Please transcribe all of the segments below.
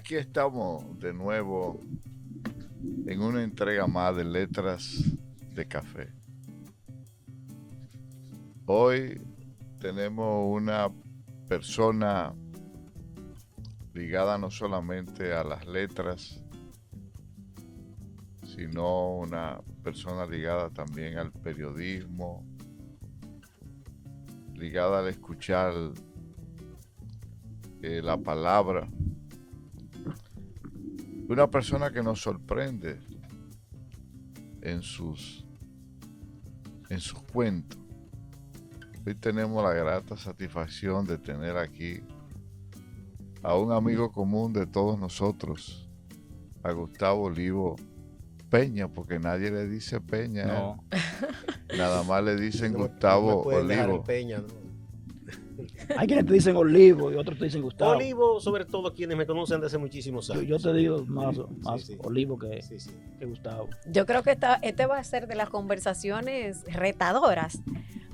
Aquí estamos de nuevo en una entrega más de Letras de Café. Hoy tenemos una persona ligada no solamente a las letras, sino una persona ligada también al periodismo, ligada al escuchar la palabra. Una persona que nos sorprende en sus cuentos. Hoy tenemos la grata satisfacción de tener aquí a un amigo común de todos nosotros, a Gustavo Olivo Peña, porque nadie le dice Peña. No. Nada más le dicen No Gustavo me pueden dejar Olivo. en Peña, ¿no? Hay quienes te dicen Olivo y otros te dicen Gustavo. Olivo, sobre todo quienes me conocen desde hace muchísimos años. Yo te digo más Sí. Olivo que Sí. Gustavo. Yo creo que este va a ser de las conversaciones retadoras,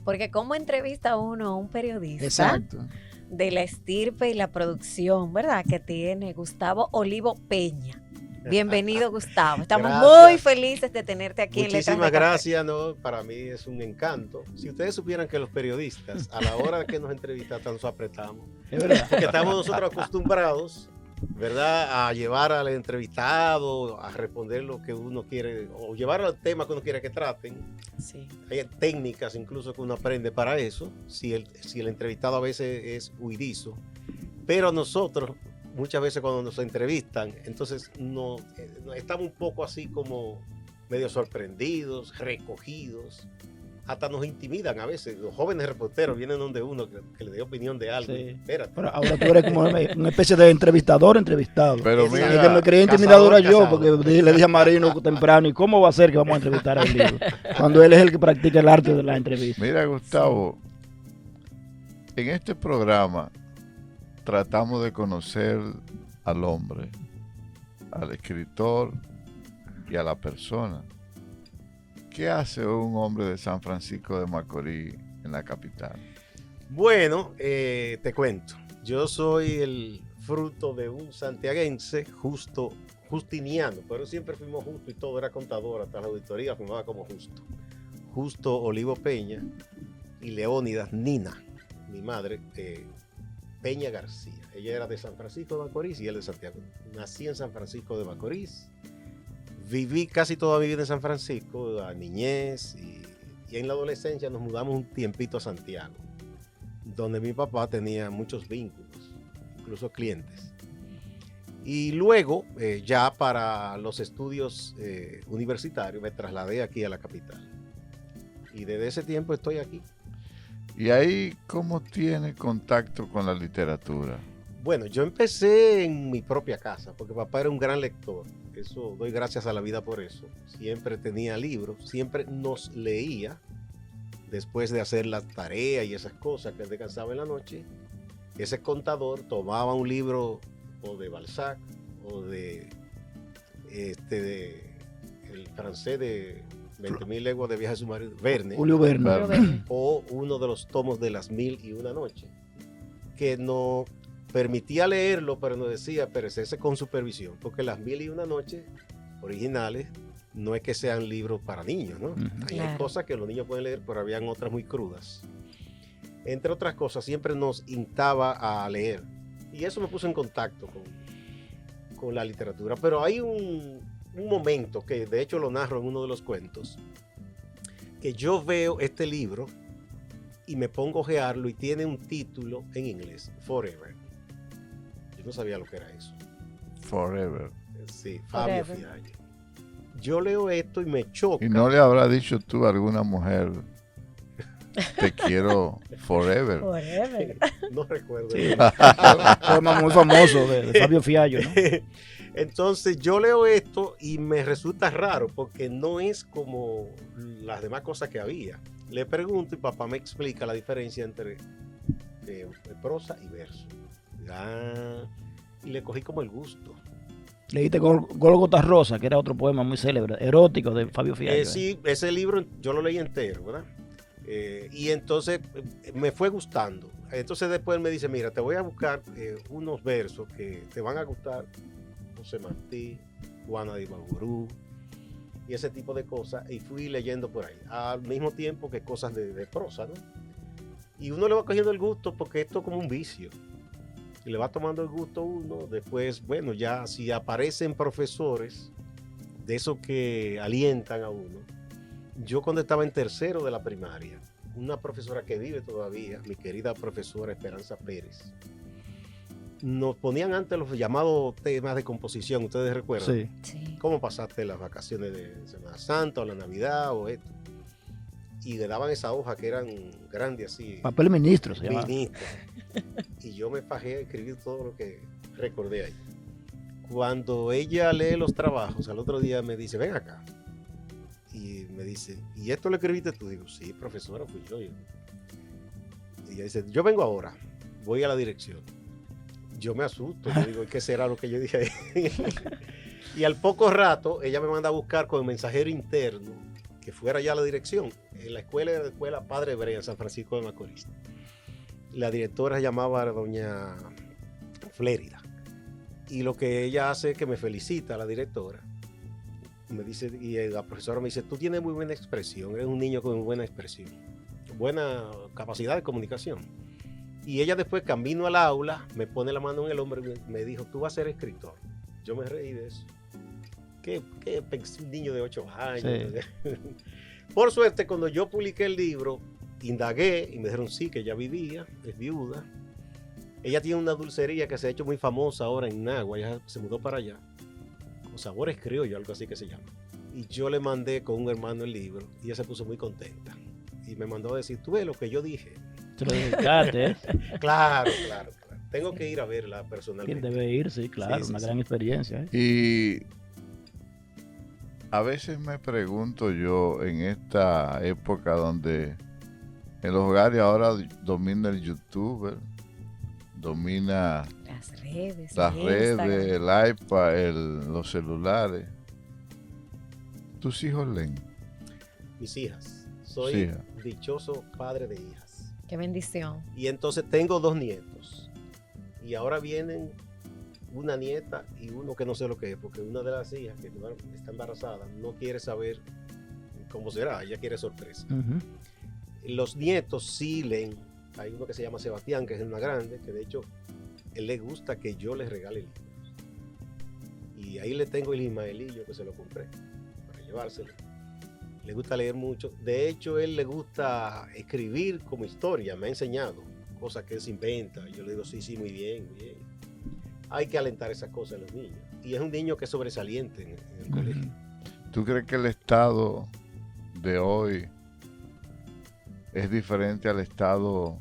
porque cómo entrevista uno a un periodista Exacto. de la estirpe y la producción, ¿verdad? Que tiene Gustavo Olivo Peña. Bienvenido, Gustavo. Estamos Gracias. muy felices de tenerte aquí en Letras de Muchísimas Café. gracias, ¿no? Para mí es un encanto. Si ustedes supieran que los periodistas, a la hora que nos entrevistan, nos apretamos. Es verdad. Porque estamos nosotros acostumbrados, ¿verdad?, a llevar al entrevistado, a responder lo que uno quiere, o llevar al tema que uno quiere que traten. Sí. Hay técnicas incluso que uno aprende para eso, si el entrevistado a veces es huidizo. Pero nosotros, muchas veces cuando nos entrevistan, entonces estamos un poco así como medio sorprendidos, recogidos. Hasta nos intimidan a veces. Los jóvenes reporteros vienen donde uno que le dé opinión de algo. Sí. Espérate. Pero ahora tú eres como una especie de entrevistador entrevistado. Pero Y mira, que me creía intimidadora yo, cazador. porque le dije a Marino temprano, ¿y cómo va a ser que vamos a entrevistar a Olivo? Cuando él es el que practica el arte de la entrevista. Mira, Gustavo, en este programa tratamos de conocer al hombre, al escritor y a la persona. ¿Qué hace un hombre de San Francisco de Macorís en la capital? Bueno, te cuento. Yo soy el fruto de un santiaguense justiniano, pero siempre fuimos Justo y todo era contador, hasta la auditoría firmaba como Justo. Justo Olivo Peña y Leónidas Nina, mi madre, Peña García. Ella era de San Francisco de Macorís y él de Santiago. Nací en San Francisco de Macorís. Viví casi toda mi vida en San Francisco, la niñez y en la adolescencia nos mudamos un tiempito a Santiago, donde mi papá tenía muchos vínculos, incluso clientes. Y luego, ya para los estudios universitarios, me trasladé aquí a la capital. Y desde ese tiempo estoy aquí. ¿Y ahí cómo tiene contacto con la literatura? Bueno, yo empecé en mi propia casa, porque papá era un gran lector. Eso, doy gracias a la vida por eso. Siempre tenía libros, siempre nos leía después de hacer la tarea y esas cosas que él descansaba en la noche. Ese contador tomaba un libro o de Balzac o de el francés de 20.000 leguas de viaje submarino, Verne, Julio Verne. o uno de los tomos de las 1001 noches, que no permitía leerlo, pero nos decía, pero ese con supervisión, porque las 1001 noches originales no es que sean libros para niños, ¿no? Hay Claro. cosas que los niños pueden leer, pero habían otras muy crudas. Entre otras cosas, siempre nos instaba a leer. Y eso me puso en contacto con la literatura. Pero hay un momento que de hecho lo narro en uno de los cuentos, que yo veo este libro y me pongo a ojearlo y tiene un título en inglés, Forever. Yo no sabía lo que era eso. Forever. Sí, Fabio Forever. Fiallo. Yo leo esto y me choca. ¿Y no le habrá dicho tú a alguna mujer, te quiero forever? Forever. No recuerdo. Sí. Poema muy famoso de Fabio Fiallo, ¿no? Entonces yo leo esto y me resulta raro porque no es como las demás cosas que había. Le pregunto y papá me explica la diferencia entre prosa y verso. Y le cogí como el gusto. Leíste Gólgota Rosa, que era otro poema muy célebre, erótico de Fabio Fiallo. Sí, ese libro yo lo leí entero, ¿verdad? Y entonces me fue gustando. Entonces después él me dice, mira, te voy a buscar unos versos que te van a gustar José Martí, Juana de Ibargüengoitia y ese tipo de cosas, y fui leyendo por ahí, al mismo tiempo que cosas de prosa, ¿no? Y uno le va cogiendo el gusto porque esto es como un vicio, y le va tomando el gusto uno, después, bueno, ya si aparecen profesores de esos que alientan a uno. Yo cuando estaba en tercero de la primaria, una profesora que vive todavía, mi querida profesora Esperanza Pérez, nos ponían antes los llamados temas de composición, ¿ustedes recuerdan? Sí. Sí. ¿Cómo pasaste las vacaciones de Semana Santa o la Navidad o esto? Y le daban esa hoja que eran grandes así. Papel ministro se llama. Ministro. Y yo me fajé a escribir todo lo que recordé ahí. Cuando ella lee los trabajos, al otro día me dice, ven acá. Y me dice, ¿y esto lo escribiste tú? Digo, sí, profesora, fui yo. Y ella dice, yo vengo ahora, voy a la dirección. Yo me asusto, yo digo, ¿qué será lo que yo dije ahí? Y al poco rato, ella me manda a buscar con el mensajero interno, que fuera ya a la dirección. En la escuela Padre Brea, en San Francisco de Macorís. La directora se llamaba doña Flérida. Y lo que ella hace es que me felicita a la directora. Me dice, y la profesora me dice, tú tienes muy buena expresión, eres un niño con muy buena expresión, buena capacidad de comunicación. Y ella después, camino al aula, me pone la mano en el hombro y me dijo, tú vas a ser escritor. Yo me reí de eso. ¿Qué pensé un niño de 8 años? Sí. Por suerte, cuando yo publiqué el libro, indagué y me dijeron sí, que ella vivía, es viuda. Ella tiene una dulcería que se ha hecho muy famosa ahora en Nagua, ella se mudó para allá, con Sabores Criollos, algo así que se llama. Y yo le mandé con un hermano el libro y ella se puso muy contenta. Y me mandó a decir, tú ves lo que yo dije. Te lo dedicaste, ¿eh? Claro. Tengo que ir a verla personalmente. Debe ir, sí, claro, una gran experiencia. Y a veces me pregunto yo, en esta época donde en los hogares ahora domina el youtuber, domina las redes, el iPad, los celulares. ¿Tus hijos leen? Mis hijas. Soy dichoso padre de hijas. Qué bendición. Y entonces tengo 2 nietos. Y ahora vienen una nieta y uno que no sé lo que es, porque una de las hijas que está embarazada no quiere saber cómo será, ella quiere sorpresa. Los nietos sí leen. Hay uno que se llama Sebastián, que es el más grande, que de hecho él le gusta que yo les regale libros. Y ahí le tengo el Ismaelillo que se lo compré para llevárselo. Le gusta leer mucho. De hecho, él le gusta escribir como historia. Me ha enseñado cosas que él se inventa. Yo le digo, sí, muy bien. Hay que alentar esas cosas en los niños. Y es un niño que es sobresaliente en el colegio. ¿Tú crees que el estado de hoy es diferente al estado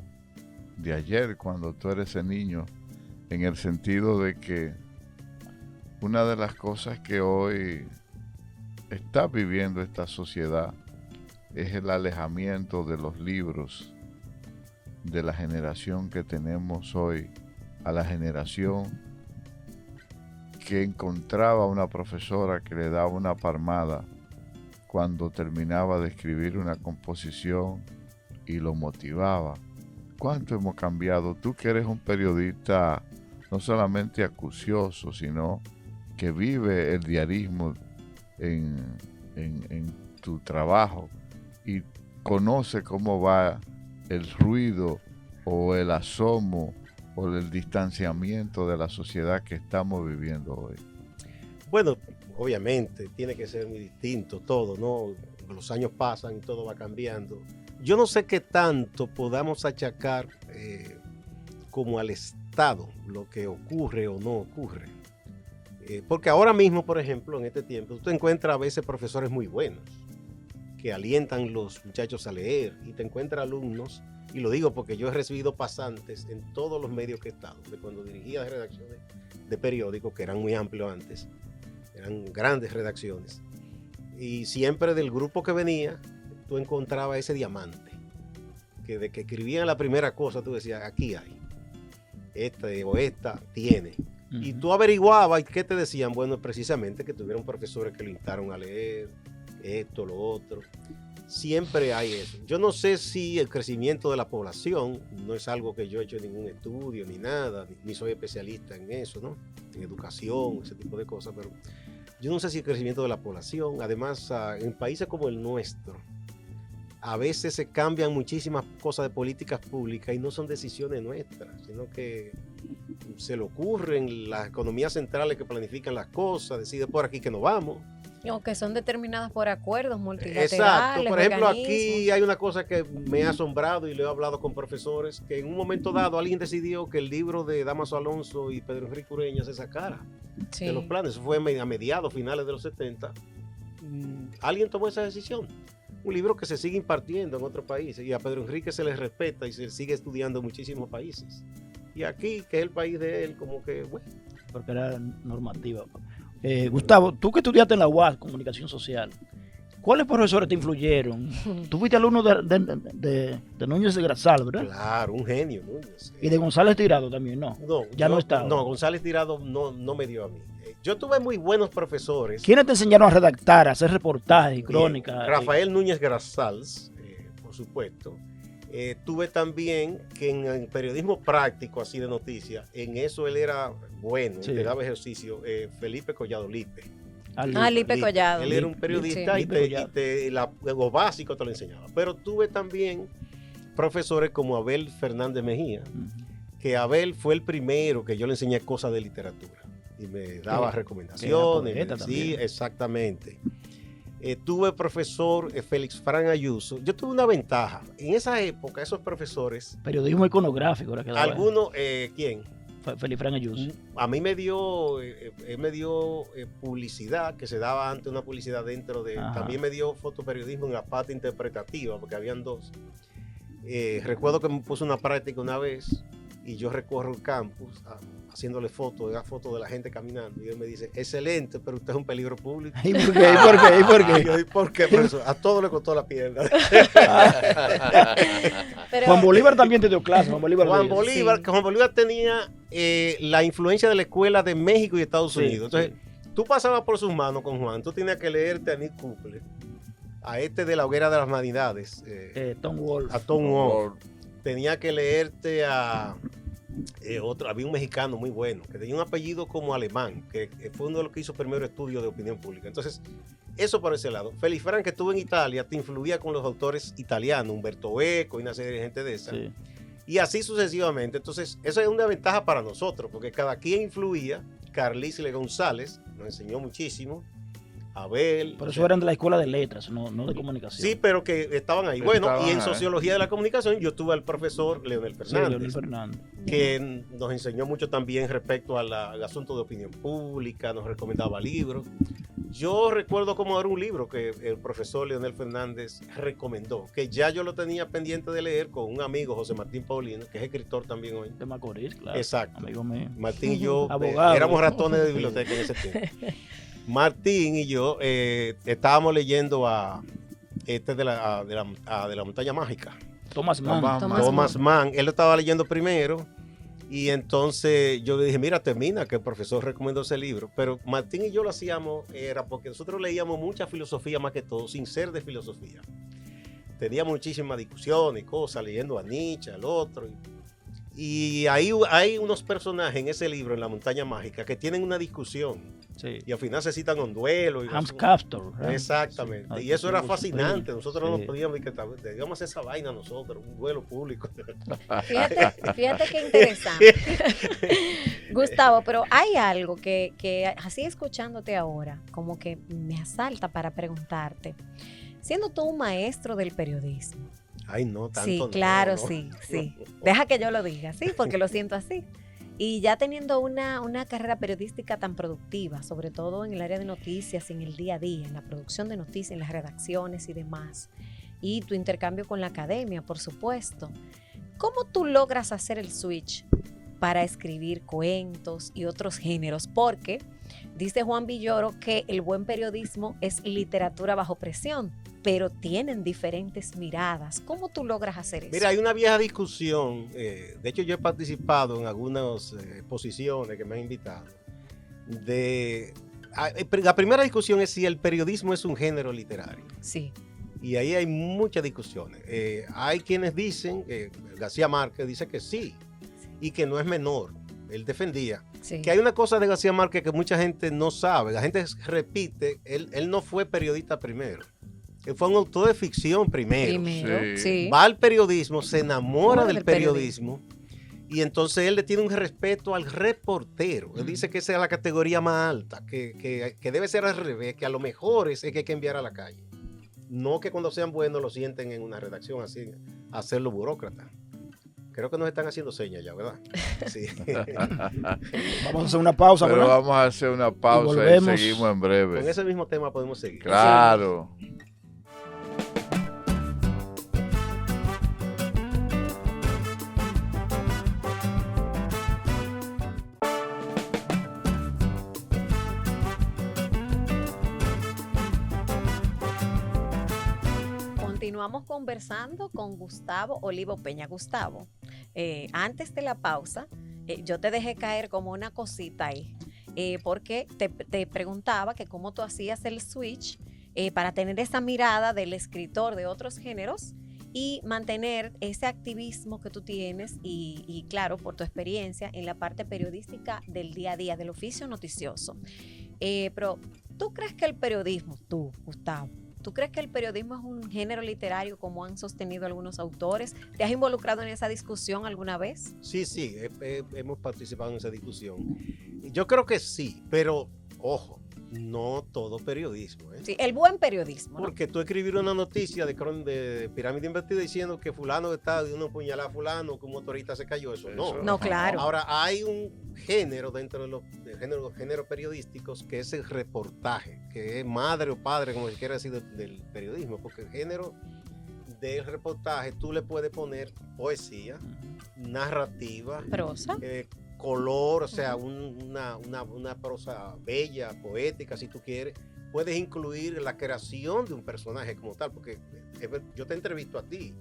de ayer cuando tú eres ese niño? En el sentido de que una de las cosas que hoy está viviendo esta sociedad es el alejamiento de los libros de la generación que tenemos hoy a la generación que encontraba una profesora que le daba una palmada cuando terminaba de escribir una composición y lo motivaba. ¿Cuánto hemos cambiado? Tú que eres un periodista no solamente acucioso, sino que vive el diarismo en tu trabajo y conoce cómo va el ruido o el asomo o el distanciamiento de la sociedad que estamos viviendo hoy. Bueno, obviamente tiene que ser muy distinto todo, ¿no? Los años pasan y todo va cambiando. Yo no sé qué tanto podamos achacar como al Estado lo que ocurre o no ocurre. Porque ahora mismo, por ejemplo, en este tiempo, usted encuentra a veces profesores muy buenos que alientan a los muchachos a leer y te encuentra alumnos, y lo digo porque yo he recibido pasantes en todos los medios que he estado, de cuando dirigía redacciones de periódicos que eran muy amplios antes, eran grandes redacciones, y siempre del grupo que venía, tú encontrabas ese diamante, que de que escribían la primera cosa, tú decías, aquí hay, esta tiene. Y tú averiguabas y qué te decían, bueno, precisamente que tuvieron profesores que lo instaron a leer, esto, lo otro. siempre hay eso. Yo no sé si el crecimiento de la población, no es algo que yo he hecho ningún estudio ni nada, ni soy especialista en eso, ¿no? En educación, ese tipo de cosas, pero yo no sé si el crecimiento de la población, además en países como el nuestro, a veces se cambian muchísimas cosas de políticas públicas y no son decisiones nuestras, sino que se le ocurren las economías centrales que planifican las cosas, decide por aquí que nos vamos. O que son determinadas por acuerdos multilaterales. Exacto, por ejemplo, aquí organismos. hay una cosa que me ha asombrado y lo he hablado con profesores, que en un momento dado alguien decidió que el libro de Damaso Alonso y Pedro Enrique Ureña se sacara Sí. de los planes. Eso fue a mediados, finales de los 70. Alguien tomó esa decisión. Un libro que se sigue impartiendo en otros países y a Pedro Enrique se le respeta y se sigue estudiando en muchísimos países. Y aquí, que es el país de él, como que, bueno. Porque era normativa. Gustavo, tú que estudiaste en la UAS, Comunicación Social, ¿cuáles profesores te influyeron? Tú fuiste alumno de Núñez de Grasal, ¿verdad? Claro, un genio, Núñez. Y de González Tirado también, ¿no? No, ya no estaba. No, González Tirado no me dio a mí. Yo tuve muy buenos profesores. ¿Quiénes te enseñaron a redactar, a hacer reportajes y crónicas? Rafael Núñez Grasals, por supuesto. Tuve también que en periodismo práctico, así de noticias, en eso él era bueno, Sí. te daba ejercicio, Felipe Collado Lipe. Lipe Collado. Él era un periodista Sí. y lo básico te lo enseñaba. Pero tuve también profesores como Abel Fernández Mejía, que Abel fue el primero que yo le enseñé cosas de literatura y me daba recomendaciones. poeta Sí, también. exactamente. Tuve profesor Félix Fran Ayuso. Yo tuve una ventaja. En esa época, esos profesores, Periodismo iconográfico. Era que daba algunos, ¿quién? Felipe Fran Ayuso. A mí me dio, él me dio publicidad, que se daba antes una publicidad dentro de... Ajá. También me dio fotoperiodismo en la parte interpretativa, porque habían dos. Recuerdo que me puso una práctica una vez y yo recorro el campus haciéndole fotos de la gente caminando y él me dice, excelente, pero usted es un peligro público. ¿Y por qué? ¿Y por qué? ¿Y por Y qué? yo, ¿y por qué, profesor? A todo le costó la pierna. Pero, Juan Bolívar también te dio clase. Juan Bolívar. Juan dijo. Bolívar, Sí. que Juan Bolívar tenía la influencia de la escuela de México y Estados Sí, Unidos. Entonces, sí. tú pasabas por sus manos con Juan, tú tenías que leerte a Nick Cooper, a este de la Hoguera de las Humanidades, Tom Wolf. a Tom Wolfe. Tenía que leerte a otro, había un mexicano muy bueno, que tenía un apellido como alemán, que fue uno de los que hizo primero estudio de opinión pública. Entonces, eso por ese lado. Félix Fran, que estuvo en Italia, te influía con los autores italianos, Humberto Eco y una serie de gente de esa. Sí. Y así sucesivamente. Entonces, eso es una ventaja para nosotros, porque cada quien influía. Carlisle González nos enseñó muchísimo. Abel. Por eso eran de la escuela de letras, no de comunicación. Sí, pero que estaban ahí. Bueno, Estaban y en ahí. sociología de la comunicación yo tuve al profesor Leonel Sí, Fernández, Leonel Fernández. que nos enseñó mucho también respecto al asunto de opinión pública, nos recomendaba libros. Yo recuerdo cómo era un libro que el profesor Leonel Fernández recomendó, que ya yo lo tenía pendiente de leer con un amigo, José Martín Paulino, que es escritor también hoy. De Macorís, claro. Exacto. Amigo mío. Martín y yo Abogado. éramos ratones de biblioteca en ese tiempo. Martín y yo estábamos leyendo a este de la Montaña Mágica. Thomas Mann. Thomas Mann. Él lo estaba leyendo primero y entonces yo le dije, mira, termina, que el profesor recomendó ese libro. Pero Martín y yo lo hacíamos, era porque nosotros leíamos mucha filosofía más que todo, sin ser de filosofía. Teníamos muchísimas discusiones y cosas, leyendo a Nietzsche, al otro. Y ahí hay unos personajes en ese libro, en La Montaña Mágica, que tienen una discusión. Sí. Y al final se citan un duelo. Hans Castor. ¿verdad? Exactamente. Sí. Y eso era Sí. fascinante. Nosotros no Sí. nos podíamos decir que debíamos hacer esa vaina nosotros, un duelo público. fíjate qué interesante. Gustavo, pero hay algo que así escuchándote ahora, como que me asalta para preguntarte. Siendo tú un maestro del periodismo. Ay, no, tanto Sí, no, claro, no. sí. Deja que yo lo diga, sí, porque lo siento así. Y ya teniendo una carrera periodística tan productiva, sobre todo en el área de noticias, en el día a día, en la producción de noticias, en las redacciones y demás, y tu intercambio con la academia, por supuesto, ¿cómo tú logras hacer el switch para escribir cuentos y otros géneros? Porque dice Juan Villoro que el buen periodismo es literatura bajo presión, pero tienen diferentes miradas. ¿Cómo tú logras hacer eso? Mira, hay una vieja discusión. De hecho, yo he participado en algunas exposiciones que me han invitado. La primera discusión es si el periodismo es un género literario. Sí. Y ahí hay muchas discusiones. Hay quienes dicen, García Márquez dice que sí, y que no es menor. Él defendía. Sí. Que hay una cosa de García Márquez que mucha gente no sabe. La gente repite, él no fue periodista primero. Él fue un autor de ficción primero. Sí. Va al periodismo, se enamora del periodismo. Y entonces él le tiene un respeto al reportero. Él dice que esa es la categoría más alta, que debe ser al revés, que a lo mejor es el que hay que enviar a la calle. No que cuando sean buenos lo sienten en una redacción así, hacerlo burócrata. Creo que nos están haciendo señas ya, ¿verdad? Sí. Vamos a hacer una pausa, Pero ¿verdad? vamos a hacer una pausa y volvemos. seguimos en breve. Con ese mismo tema podemos seguir. Claro. Continuamos conversando con Gustavo Olivo Peña. Gustavo, antes de la pausa, yo te dejé caer como una cosita ahí, porque te preguntaba que cómo tú hacías el switch para tener esa mirada del escritor de otros géneros y mantener ese activismo que tú tienes y claro, por tu experiencia en la parte periodística del día a día, del oficio noticioso. Pero, ¿tú crees que el periodismo, Gustavo, ¿tú crees que el periodismo es un género literario como han sostenido algunos autores? ¿Te has involucrado en esa discusión alguna vez? Sí, hemos participado en esa discusión. Yo creo que sí, pero ojo, no todo periodismo. Sí, el buen periodismo, ¿no? Porque tú escribir una noticia de Pirámide Invertida diciendo que fulano está de una puñalada a fulano, que un motorista se cayó, eso no. No, claro. Ahora, hay un género dentro de los géneros periodísticos que es el reportaje, que es madre o padre, como se quiera decir, del periodismo, porque el género del reportaje tú le puedes poner poesía, narrativa, prosa, color, o sea, una prosa bella, poética, si tú quieres. Puedes incluir la creación de un personaje como tal, porque yo te entrevisto a ti,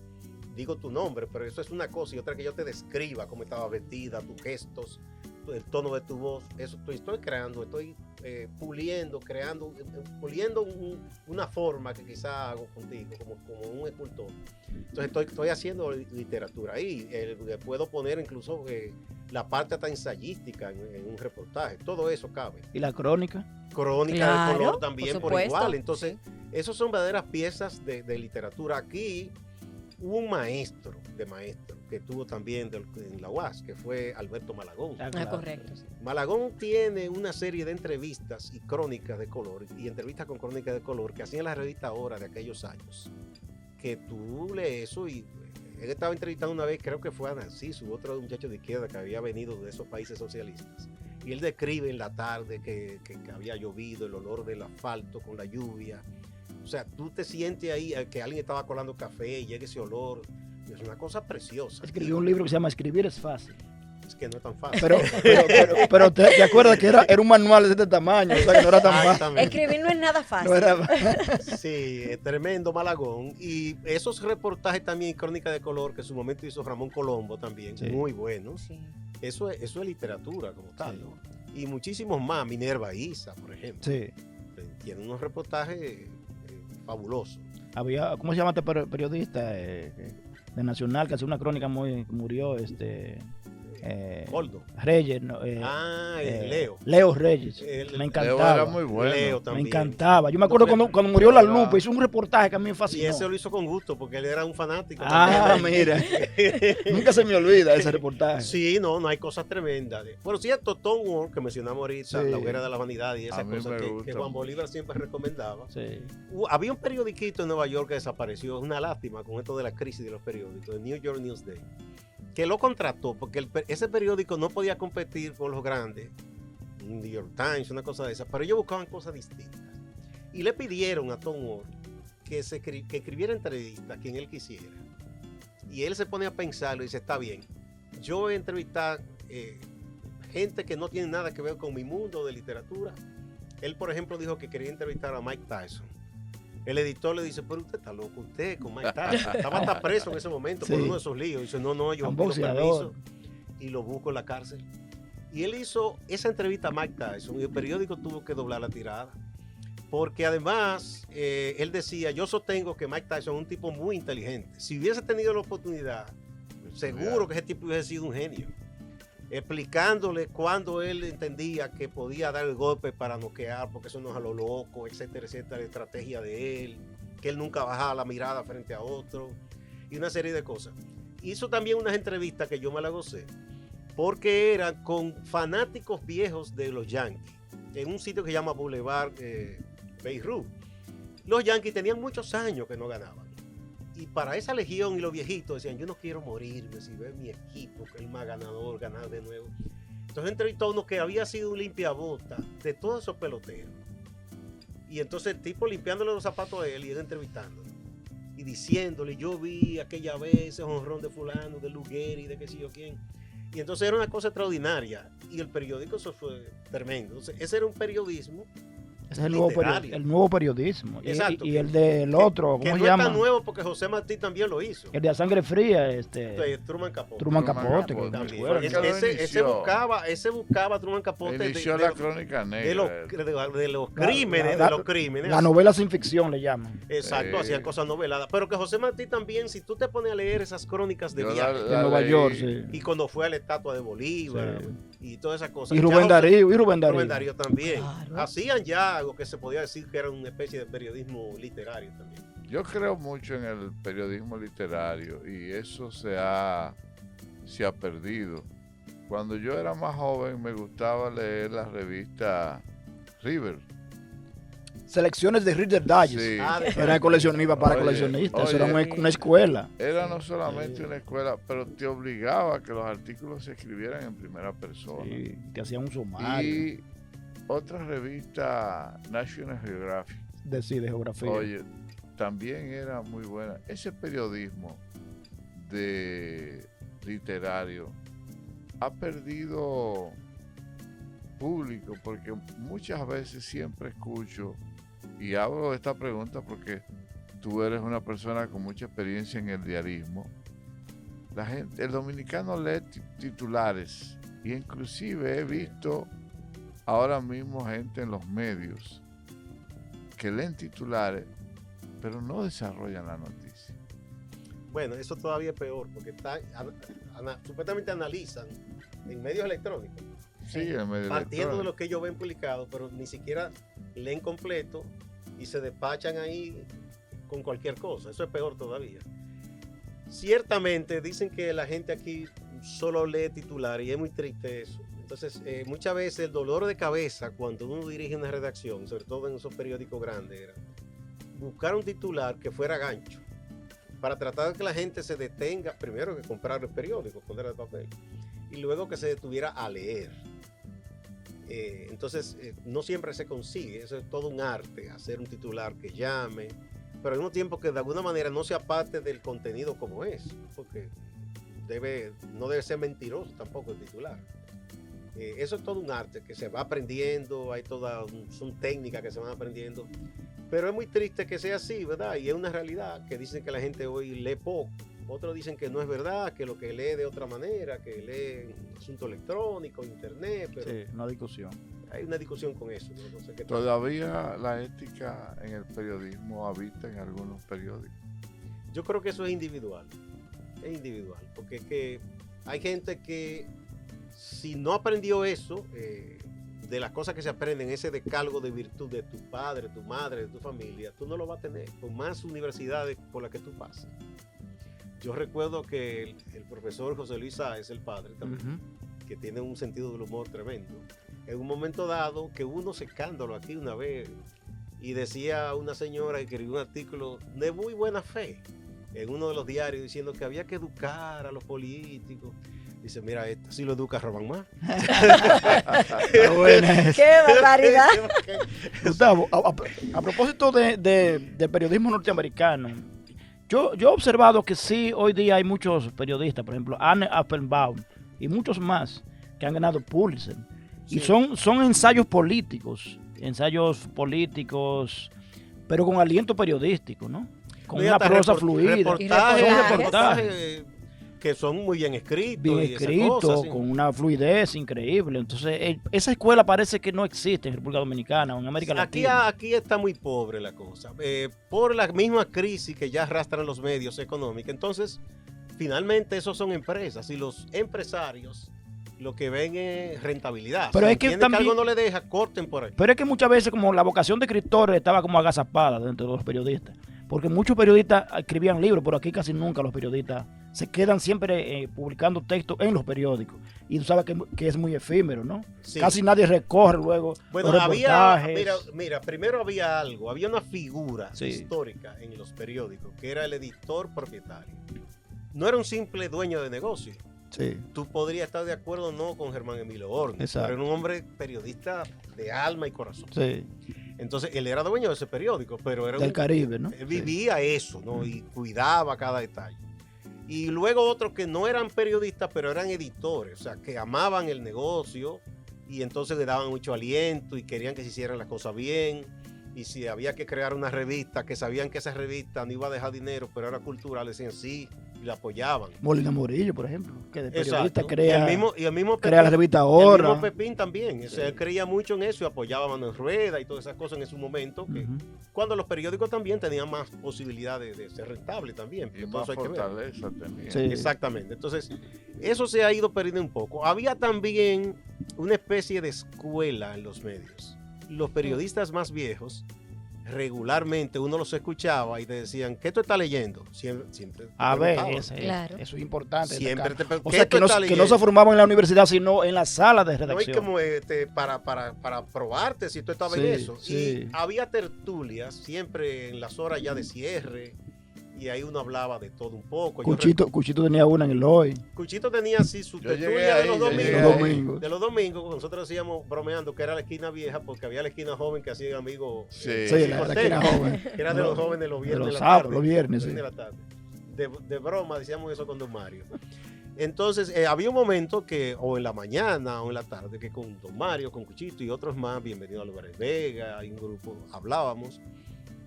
digo tu nombre, pero eso es una cosa, y otra que yo te describa cómo estaba vestida, tus gestos, el tono de tu voz. Eso estoy creando, estoy puliendo una forma que quizá hago contigo, como un escultor. Entonces estoy haciendo literatura ahí. Puedo poner incluso la parte hasta ensayística en un reportaje. Todo eso cabe. ¿Y la crónica? Crónica claro, de color también por supuesto. igual. Entonces, esos son verdaderas piezas de literatura. Aquí hubo un maestro que tuvo también en la UAS, que fue Alberto Malagón. Claro. correcto. Malagón tiene una serie de entrevistas y crónicas de color, y entrevistas con crónicas de color que hacían la revista Hora de aquellos años, que tú lees eso y él estaba entrevistando una vez, creo que fue a Narciso, otro muchacho de izquierda que había venido de esos países socialistas, y él describe en la tarde que había llovido, el olor del asfalto con la lluvia. O sea, tú te sientes ahí que alguien estaba colando café y llega ese olor. Es una cosa preciosa. Escribió un libro que se llama Escribir es fácil. Es que no es tan fácil. Pero te acuerdas que era un manual de este tamaño, o sea, que no era tan fácil. Escribir no es nada fácil. No era... Sí, tremendo Malagón. Y esos reportajes también, crónica de color, que en su momento hizo Ramón Colombo también, sí, muy buenos. Sí. Eso es literatura como tal, sí, ¿no? Y muchísimos más. Minerva Isa, por ejemplo. Sí. Tiene unos reportajes fabulosos. Había, ¿cómo se llama este periodista de Nacional que hace una crónica murió? Goldo. Reyes. No, Leo. Leo Reyes. El- me Leo encantaba. era muy bueno. Leo Me también. encantaba. Yo me acuerdo cuando murió La Lupa, hizo un reportaje que a mí me Y fascinó. ese lo hizo con gusto porque él era un fanático. Ah, también. mira. Nunca se me olvida ese reportaje. Sí, no hay cosas tremendas. Bueno, sí, el Totón World que mencionamos ahorita, Sí. La Hoguera de la Vanidad y A esas mí cosas me que gusta. Juan Bolívar siempre recomendaba. Sí. Había un periodiquito en Nueva York que desapareció. Es una lástima con esto de la crisis de los periódicos, el New York Newsday, que lo contrató porque ese periódico no podía competir con los grandes, New York Times, una cosa de esas, pero ellos buscaban cosas distintas. Y le pidieron a Tom Ward que escribiera entrevistas a quien él quisiera. Y él se pone a pensarlo y dice, está bien, yo voy a entrevistar gente que no tiene nada que ver con mi mundo de literatura. Él, por ejemplo, dijo que quería entrevistar a Mike Tyson. El editor le dice, pero usted está loco, usted con Mike Tyson. Estaba hasta preso en ese momento por Sí. uno de esos líos. Dice, no, yo Un pido boxeador. permiso y lo busco en la cárcel. Y él hizo esa entrevista a Mike Tyson y el periódico tuvo que doblar la tirada. Porque además, él decía, yo sostengo que Mike Tyson es un tipo muy inteligente. Si hubiese tenido la oportunidad, seguro que ese tipo hubiese sido un genio. Explicándole cuando él entendía que podía dar el golpe para noquear, porque eso no es a lo loco, etcétera, etcétera, la estrategia de él, que él nunca bajaba la mirada frente a otro, y una serie de cosas. Hizo también unas entrevistas que yo me la gocé, porque eran con fanáticos viejos de los Yankees, en un sitio que se llama Boulevard Beirut. Los Yankees tenían muchos años que no ganaban. Y para esa legión y los viejitos decían, yo no quiero morirme si veo mi equipo, que es el más ganador, ganar de nuevo. Entonces entrevistó a uno que había sido un limpiabota de todos esos peloteros. Y entonces el tipo limpiándole los zapatos a él y él entrevistándolo. Y diciéndole, yo vi aquella vez ese jonrón de fulano, de Lugueri, de qué sé yo quién. Y entonces era una cosa extraordinaria. Y el periódico, eso fue tremendo. Entonces ese era un periodismo. Ese es el nuevo periodismo. Exacto. Y el del otro, ¿cómo se llama? No es tan nuevo porque José Martí también lo hizo. El de la sangre fría, Truman Capote. Truman Capote. Ese buscaba Truman Capote. Inició la crónica negra. De los crímenes. La novela sin ficción le llaman. Exacto, hacían cosas noveladas. Pero que José Martí también, si tú te pones a leer esas crónicas de viaje. De Nueva York, sí. Y cuando fue a la estatua de Bolívar. Sí. Y todas esas cosas. Y Rubén Darío. Rubén Darío también. Claro. Hacían ya algo que se podía decir que era una especie de periodismo literario también. Yo creo mucho en el periodismo literario y eso se ha perdido. Cuando yo era más joven me gustaba leer la revista River. Selecciones de Reader Digest. Sí. Era coleccionista para coleccionistas. Eso era una escuela. Era no solamente una escuela, pero te obligaba a que los artículos se escribieran en primera persona. Sí, te hacían un sumario. Y otra revista, National Geographic. De geografía. Oye, también era muy buena. Ese periodismo literario ha perdido público porque muchas veces siempre escucho y hago esta pregunta porque tú eres una persona con mucha experiencia en el diarismo. El dominicano lee titulares y inclusive he visto ahora mismo gente en los medios que leen titulares pero no desarrollan la noticia. Bueno, eso todavía es peor porque supuestamente analizan en medios electrónicos. Sí, en medios partiendo de lo que ellos ven publicado, pero ni siquiera leen completo y se despachan ahí con cualquier cosa. Eso es peor todavía. Ciertamente dicen que la gente aquí solo lee titular y es muy triste eso. Entonces, muchas veces el dolor de cabeza cuando uno dirige una redacción, sobre todo en esos periódicos grandes, era buscar un titular que fuera gancho para tratar de que la gente se detenga, primero que comprar el periódico, poner el papel, y luego que se detuviera a leer. Entonces, no siempre se consigue, eso es todo un arte, hacer un titular que llame, pero al mismo tiempo que de alguna manera no se aparte del contenido como es, porque no debe ser mentiroso tampoco el titular. Eso es todo un arte que se va aprendiendo, son técnicas que se van aprendiendo, pero es muy triste que sea así, ¿verdad? Y es una realidad que dicen que la gente hoy lee poco. Otros dicen que no es verdad, que lo que lee de otra manera, que lee asunto electrónico, internet, pero sí, una discusión. Hay una discusión con eso. No sé qué Todavía la ética en el periodismo habita en algunos periódicos. Yo creo que eso es individual, porque es que hay gente que si no aprendió eso, de las cosas que se aprenden, ese decálogo de virtud de tu padre, tu madre, de tu familia, tú no lo vas a tener, por más universidades por las que tú pases. Yo recuerdo que el profesor José Luis Sáez, el padre también, que tiene un sentido del humor tremendo, en un momento dado que hubo unos escándalos aquí una vez y decía una señora que escribió un artículo de muy buena fe en uno de los diarios diciendo que había que educar a los políticos. Dice, mira, si lo educa roban más. ¡Qué barbaridad! Gustavo, a propósito de periodismo norteamericano, yo he observado que sí, hoy día hay muchos periodistas, por ejemplo, Anne Applebaum y muchos más que han ganado Pulitzer. Sí. Y son ensayos políticos, pero con aliento periodístico, ¿no? Con una prosa fluida. Reportaje. que son muy bien escritos. bien y esas escrito, cosas, sí. con una fluidez increíble. Entonces, esa escuela parece que no existe en República Dominicana o en América Latina. Aquí está muy pobre la cosa, por la misma crisis que ya arrastran los medios económicos. Entonces, finalmente esos son empresas y los empresarios lo que ven es rentabilidad. Pero Si es que entienden también- algo no le deja, corten por ahí. Pero es que muchas veces como la vocación de escritores estaba como agazapada dentro de los periodistas. Porque muchos periodistas escribían libros, pero aquí casi nunca los periodistas se quedan siempre publicando textos en los periódicos. Y tú sabes que es muy efímero, ¿no? Sí. Casi nadie recorre luego Bueno, los había, reportajes. mira, primero había una figura Sí. histórica en los periódicos, que era el editor propietario. No era un simple dueño de negocio. Sí, Tú podrías estar de acuerdo o no con Germán Emilio Hornos, Exacto. pero era un hombre periodista de alma y corazón. sí, Entonces, él era dueño de ese periódico, pero era del Caribe, ¿no? él vivía eso, ¿no? Y cuidaba cada detalle. Y luego otros que no eran periodistas, pero eran editores, o sea, que amaban el negocio y entonces le daban mucho aliento y querían que se hicieran las cosas bien. Y si había que crear una revista, que sabían que esa revista no iba a dejar dinero, pero era cultural, decían sí y la apoyaban. Molina Morillo, por ejemplo, que de periodista Exacto. crea, y el mismo crea la Pepín, revista el Ahora. mismo Pepín también. O sea, él creía mucho en eso y apoyaba a Manuel Rueda y todas esas cosas en su momento. Que Ujú. cuando los periódicos también tenían más posibilidad de ser rentables también. Y porque todo más eso hay que ver. fortaleza tenía. Sí. Exactamente. Entonces, eso se ha ido perdiendo un poco. Había también una especie de escuela en los medios. Los periodistas más viejos, regularmente uno los escuchaba y te decían, ¿qué tú estás leyendo? Siempre te A ver, preguntaban. Claro. eso es importante. Siempre destacar. te preguntaban, O ¿qué sea, tú estás que no se leyendo? formaban en la universidad, sino en la sala de No, y redacción. como para probarte si tú estabas en Sí, eso. sí. Y había tertulias siempre en las horas ya de cierre. Y ahí uno hablaba de todo un poco. Yo Cuchito tenía una en el hoy. Cuchito tenía así su Yo llegué tertulia de ahí, los yo llegué domingos. Los domingos. De los domingos, nosotros decíamos bromeando que era la esquina vieja porque había la esquina joven que hacían amigos. Sí. Sí, Chico la Ortega, esquina joven. que era de los jóvenes los viernes los de la sábados, tarde. los viernes, sí. de la tarde. De broma decíamos eso con Don Mario. Entonces, había un momento que, o en la mañana o en la tarde, que con Don Mario, con Cuchito y otros más, bienvenido a Álvarez Vega, y un grupo, hablábamos.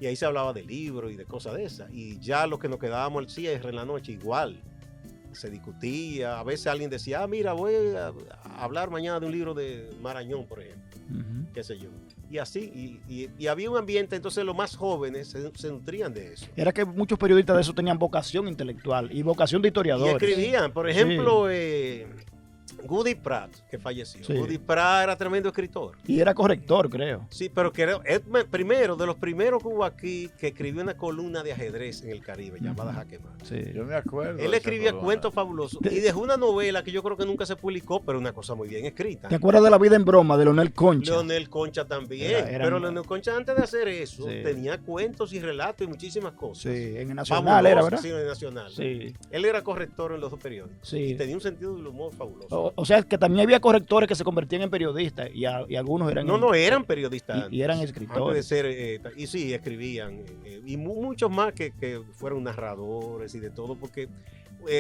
Y ahí se hablaba de libros y de cosas de esas. Y ya los que nos quedábamos al cierre en la noche, igual. Se discutía. A veces alguien decía, mira, voy a hablar mañana de un libro de Marañón, por ejemplo. Ujú. Qué sé yo. Y así. Y había un ambiente, entonces los más jóvenes se nutrían de eso. Era que muchos periodistas de eso tenían vocación intelectual y vocación de Y historiadores. escribían. Por ejemplo, Goody Pratt, que falleció. Sí. Goody Pratt era tremendo escritor. Y era corrector, creo. Sí, pero que era primero, de los primeros que hubo aquí, que escribió una columna de ajedrez en el Caribe, llamada Ujú. Jaque Mate. Sí. Yo me acuerdo. Él de esa escribía columna. cuentos fabulosos y dejó una novela que yo creo que nunca se publicó, pero una cosa muy bien escrita. ¿Te acuerdas de La vida en broma de Leonel Concha? Leonel Concha también. Era pero Leonel Concha antes de hacer eso Sí. tenía cuentos y relatos y muchísimas cosas. Sí, en el Nacional era, ¿verdad? Sí, en el Nacional. Sí, Él era corrector en los dos periódicos. sí. Y tenía un sentido del humor fabuloso. O sea, que también había correctores que se convertían en periodistas y algunos eran... No eran periodistas. Y eran antes. escritores. Antes de ser, y sí, escribían. Y muchos más que fueron narradores y de todo, porque,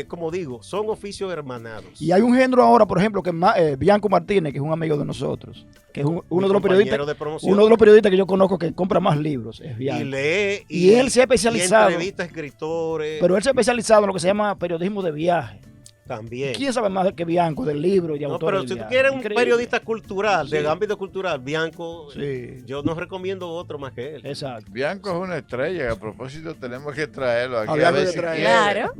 como digo, son oficios hermanados. Y hay un género ahora, por ejemplo, que es Bianco Martínez, que es un amigo de nosotros, que es uno de los periodistas, de promoción. uno de los periodistas que yo conozco que compra más libros, es Y Bianco. lee. Y él se ha especializado. Y entrevista a escritores. Pero él se ha especializado en lo que se llama periodismo de viaje. también. ¿Quién sabe más que Bianco del libro y de No, autores pero de si tú viaje? quieres un Increíble. periodista cultural, Sí. del ámbito cultural, Bianco, Sí. yo no recomiendo otro más que él. Exacto. Bianco es una estrella, que a propósito tenemos que traerlo aquí. Había a ver que si traerlo. quiere. Claro.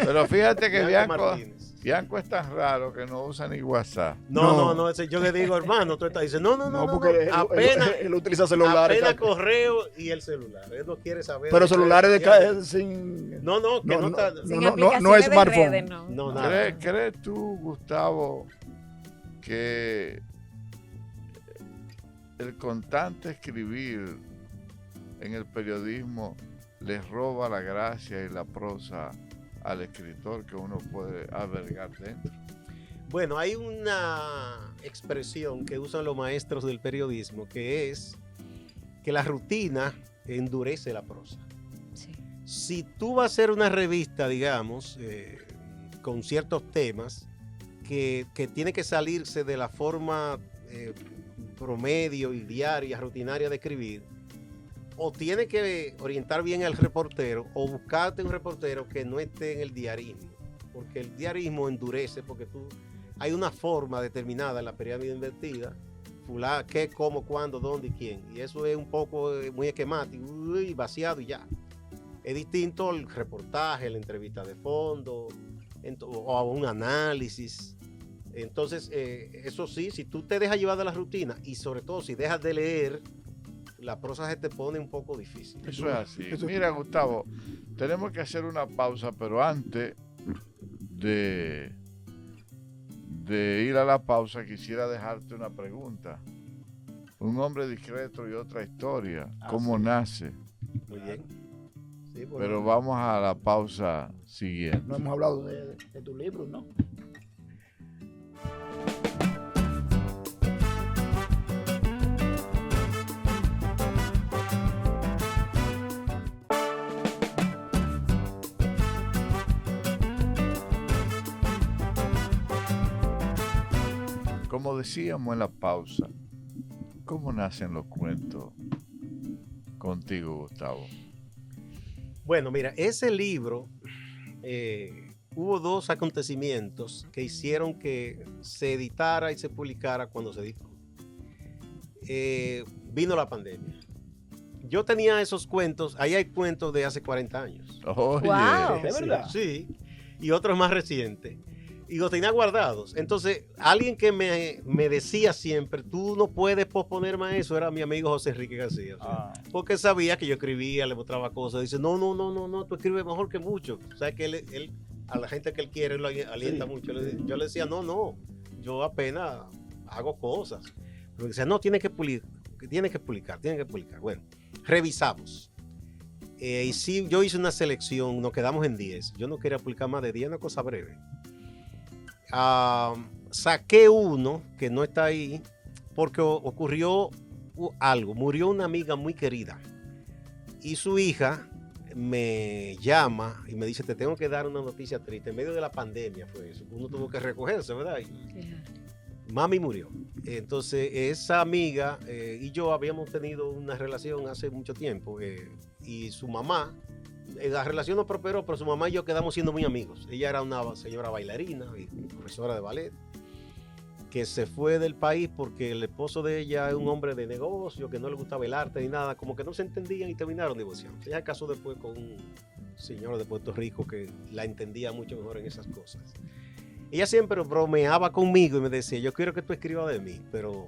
Pero fíjate que Bianco Bianco, Martínez. Bianco es tan raro que no usa ni WhatsApp. No, yo le digo, hermano, tú estás, dice, no, apenas, él utiliza celulares. apenas correo y el celular. Él no quiere saber. Pero de celulares de redes sin... No, que no, está. Sin no aplicaciones es de smartphone. redes, no. No, nada. ¿Crees tú, Gustavo, que el constante escribir en el periodismo les roba la gracia y la prosa al escritor que uno puede albergar dentro? Bueno, hay una expresión que usan los maestros del periodismo que es que la rutina endurece la prosa. Sí. Si tú vas a hacer una revista, digamos, con ciertos temas que tiene que salirse de la forma promedio y diaria, rutinaria de escribir, o tiene que orientar bien al reportero o buscarte un reportero que no esté en el diarismo, porque el diarismo endurece, porque hay una forma determinada en la pirámide invertida, qué, cómo, cuándo, dónde y quién, y eso es un poco muy esquemático, vaciado y ya. Es distinto el reportaje, la entrevista de fondo, o un análisis. Entonces, eso sí, si tú te dejas llevar de la rutina y sobre todo si dejas de leer, la prosa se te pone un poco difícil. Eso es así. Mira, Gustavo, tenemos que hacer una pausa, pero antes de ir a la pausa, quisiera dejarte una pregunta. Un hombre discreto y otra historia. ¿Cómo nace? Muy bien. Sí, bueno. Pero vamos a la pausa siguiente. No hemos hablado de tu libro, ¿no? Como decíamos en la pausa, ¿cómo nacen los cuentos contigo, Gustavo? Bueno, mira, ese libro, hubo dos acontecimientos que hicieron que se editara y se publicara cuando se editó. Vino la pandemia. Yo tenía esos cuentos, ahí hay cuentos de hace 40 años. Oye, Wow. ¿De verdad? Sí, y otros más recientes. Y los tenía guardados. Entonces, alguien que me decía siempre, tú no puedes posponer más eso, era mi amigo José Enrique García. O sea, porque sabía que yo escribía, le mostraba cosas. Dice, no, tú escribes mejor que mucho. O sea, que él a la gente que él quiere, lo alienta mucho. Yo le decía, no, yo apenas hago cosas. Pero decía, no, tienes que publicar. Bueno, revisamos. Y sí, yo hice una selección, nos quedamos en 10. Yo no quería publicar más de 10, una cosa breve. Saqué uno que no está ahí porque ocurrió algo. Murió una amiga muy querida y su hija me llama y me dice, te tengo que dar una noticia triste. En medio de la pandemia fue eso. Uno tuvo que recogerse, ¿verdad? Mami murió. Entonces esa amiga y yo habíamos tenido una relación hace mucho tiempo, y su mamá, la relación no prosperó, pero su mamá y yo quedamos siendo muy amigos. Ella era una señora bailarina y profesora de ballet que se fue del país porque el esposo de ella es un hombre de negocio que no le gustaba el arte ni nada, como que no se entendían y terminaron divorciando. Ella casó después con un señor de Puerto Rico que la entendía mucho mejor en esas cosas. Ella siempre bromeaba conmigo y me decía, yo quiero que tú escribas de mí, pero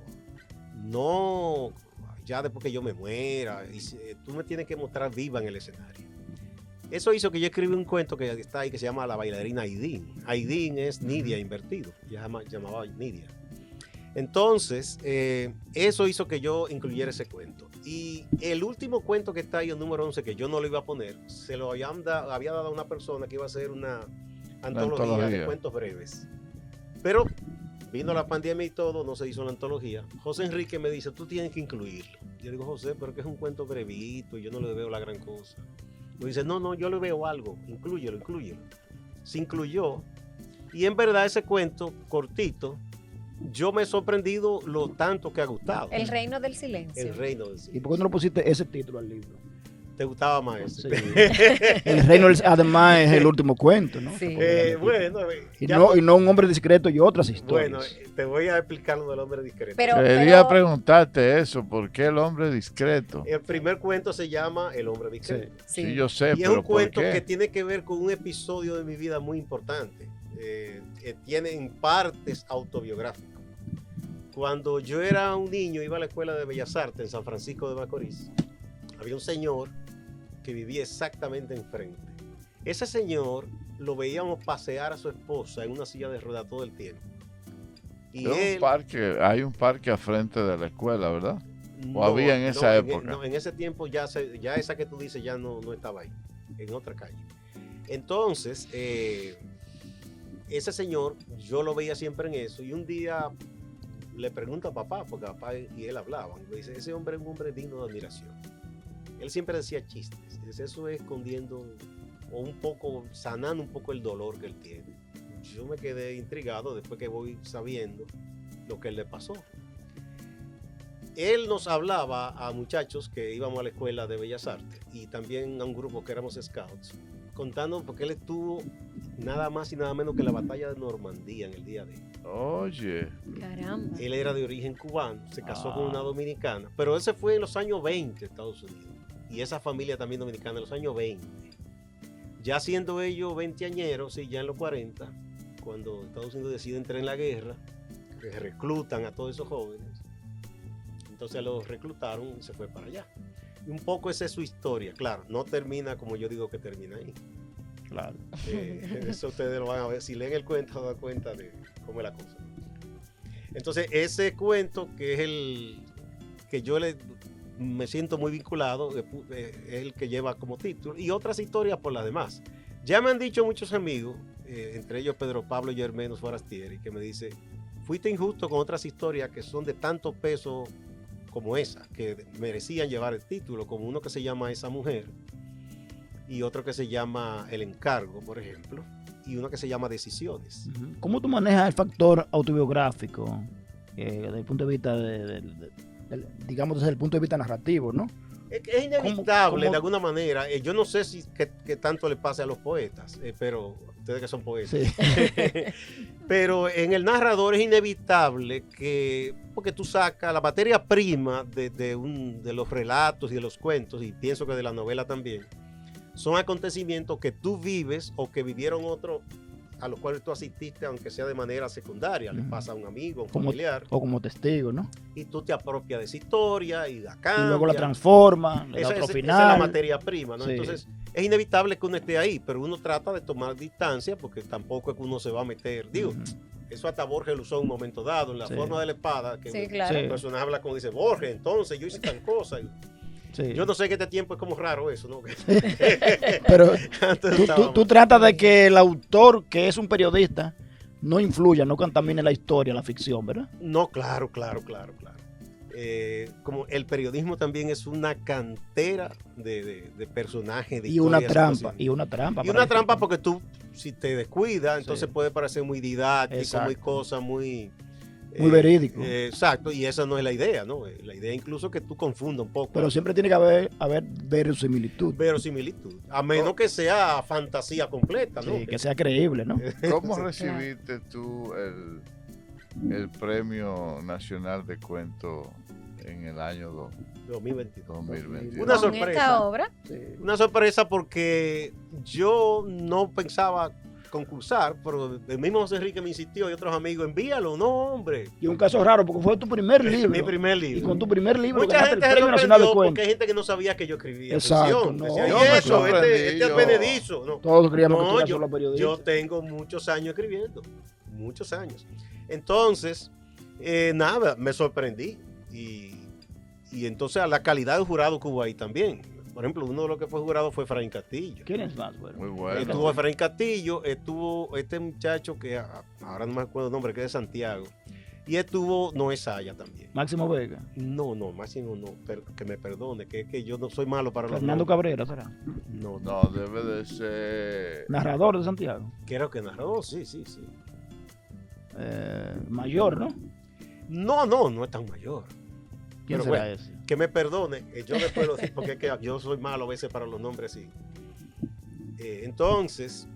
no ya después que yo me muera, y tú me tienes que mostrar viva en el escenario. Eso hizo que yo escribí un cuento que está ahí que se llama La bailarina Aidín. Aidín es Nidia invertido, ella llamaba Nidia. Entonces, eso hizo que yo incluyera ese cuento. Y el último cuento que está ahí, el número 11, que yo no lo iba a poner, se lo había dado a una persona que iba a hacer una antología de cuentos breves. Pero vino la pandemia y todo, no se hizo la antología. José Enrique me dice, tú tienes que incluirlo. Yo digo, José, pero que es un cuento brevito y yo no le veo la gran cosa. Me dice, no, yo le veo algo, inclúyelo. Se incluyó y en verdad ese cuento cortito, yo me he sorprendido lo tanto que ha gustado. El reino del silencio. El reino del silencio. ¿Y por qué no le pusiste ese título al libro? ¿Te gustaba más eso? Sí. El reino, además, es el último cuento, ¿no? Sí. Bueno, y no un hombre discreto y otras historias. Bueno, te voy a explicar lo del hombre discreto. Quería preguntarte eso, ¿por qué el hombre discreto? El primer cuento se llama El hombre discreto. Sí, yo sé, y es un cuento que tiene que ver con un episodio de mi vida muy importante. Tiene en partes autobiográfico. Cuando yo era un niño, iba a la Escuela de Bellas Artes en San Francisco de Macorís. Había un señor que vivía exactamente enfrente. Ese señor lo veíamos pasear a su esposa en una silla de ruedas todo el tiempo. Y hay un parque al frente de la escuela, ¿verdad? ¿O no, había en esa época? No, en ese tiempo ya esa que tú dices ya no estaba ahí, en otra calle. Entonces, ese señor, yo lo veía siempre en eso, y un día le pregunto a papá, porque papá y él hablaban, y me dice, ese hombre es un hombre digno de admiración. Él siempre decía chistes, eso es escondiendo o un poco, sanando un poco el dolor que él tiene. Yo me quedé intrigado después que voy sabiendo lo que él le pasó. él nos hablaba a muchachos que íbamos a la escuela de Bellas Artes y también a un grupo que éramos scouts, contando porque él estuvo nada más y nada menos que en la batalla de Normandía en el día de hoy. Oye, Caramba. Él era de origen cubano, se casó con una dominicana, pero ese fue en los años 20 Estados Unidos. Y esa familia también dominicana en los años 20. Ya siendo ellos 20añeros, sí, ya en los 40, cuando Estados Unidos decide entrar en la guerra, que reclutan a todos esos jóvenes. Entonces los reclutaron y se fue para allá. Y un poco esa es su historia. Claro, no termina como yo digo que termina ahí. Claro. Eso ustedes lo van a ver. Si leen el cuento, se dan cuenta de cómo es la cosa. Entonces, ese cuento que es el que me siento muy vinculado, es el que lleva como título, y otras historias por las demás. Ya me han dicho muchos amigos, entre ellos Pedro Pablo Germenos Forastieri, que me dice, fuiste injusto con otras historias que son de tanto peso como esa, que merecían llevar el título, como uno que se llama Esa Mujer, y otro que se llama El Encargo, por ejemplo, y uno que se llama Decisiones. ¿Cómo tú manejas el factor autobiográfico desde el punto de vista, digamos, desde el punto de vista narrativo, ¿no? Es inevitable ¿Cómo? de alguna manera. Yo no sé si que tanto le pase a los poetas, pero ustedes que son poetas. Sí. Pero en el narrador es inevitable porque tú sacas la materia prima de los relatos y de los cuentos, y pienso que de la novela también, son acontecimientos que tú vives o que vivieron otros a los cuales tú asististe, aunque sea de manera secundaria, le pasa a un amigo, a un familiar, O como testigo, ¿no? y tú te apropias de esa historia y la cambias. Y luego la transforma, le da otro final. Esa es la materia prima, ¿no? Sí. Entonces, es inevitable que uno esté ahí, pero uno trata de tomar distancia porque tampoco es que uno se va a meter. Digo, eso hasta Borges lo usó en un momento dado, en la Sí. forma de la espada, que Sí, claro. el personaje habla como dice, Borges, entonces yo hice tal cosa. Sí. Yo no sé que este tiempo es como raro eso, ¿no? Pero Antes tú estábamos- tratas de que el autor, que es un periodista, no influya, no contamine la historia, la ficción, ¿verdad? No, claro. Como el periodismo también es una cantera de personajes, de Y una historias, trampa, situaciones. y una trampa. Y para una el trampa escritor. porque tú, si te descuidas, entonces Sí. puede parecer muy didáctico, Exacto. muy cosa, muy... Muy verídico. Exacto, y esa no es la idea, ¿no? La idea incluso que tú confundas un poco. Pero siempre tiene que haber verosimilitud. Verosimilitud, a menos que sea fantasía completa, ¿no? Sí, que sea creíble, ¿no? ¿cómo recibiste tú el Premio Nacional de Cuento en el año 2022. 2022? Una Con sorpresa. esta obra, Una sorpresa porque yo no pensaba concursar, pero el mismo José Enrique me insistió y otros amigos, envíalo, no, hombre. Y un caso raro, porque fue tu primer libro. Mi primer Y libro. con tu primer libro Mucha ganaste gente el se Premio Nacional de sorprendió porque Cuentos. hay gente que no sabía que yo escribía. Exacto, Atención, no. decía, Yo "Y me eso, sorprendí, este yo- advenedizo". No, Todos creíamos que No, tú eras yo, solo periodista. yo tengo muchos años escribiendo, muchos años. Entonces, nada, me sorprendí. Y entonces a la calidad del jurado que hubo ahí también. Por ejemplo, uno de los que fue jurado fue Efraín Castillo. ¿Quién es más? Bueno, Muy bueno. Estuvo Efraín Castillo, estuvo este muchacho que ahora no me acuerdo el nombre, que es de Santiago. Y estuvo Noé Saya también. Máximo Vega. No, Máximo no, que me perdone, que es que yo no soy malo para los Fernando nombres. Cabrera, ¿será? No, No, debe de ser... Narrador de Santiago. creo que narró, sí. Mayor, ¿no? No es tan mayor. ¿Quién Pero será bueno. ese? Que me perdone, yo después lo digo porque es que yo soy malo a veces para los nombres así. Entonces,